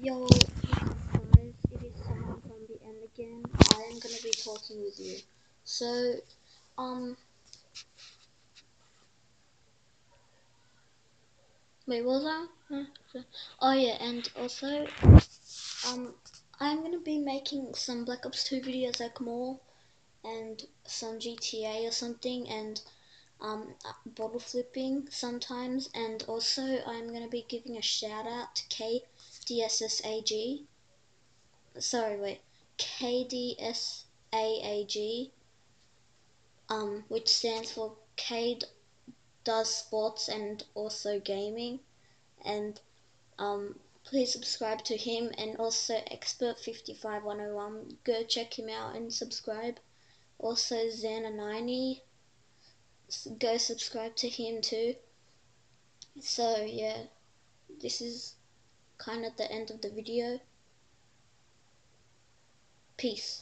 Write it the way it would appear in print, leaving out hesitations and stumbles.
Yo, guys, it is someone from the end again. I am gonna be talking with you. So, wait, what was that? Oh yeah, and also, I'm gonna be making some Black Ops 2 videos like more, and some GTA or something, and bottle flipping sometimes, and also I'm gonna be giving a shout out to KDSSAG. Sorry, wait, KDSAAG, which stands for K does sports and also gaming, and please subscribe to him, and also Expert55101. Go check him out and subscribe. Also Xana90, go subscribe to him too. So yeah, this is kind of the end of the video. Peace.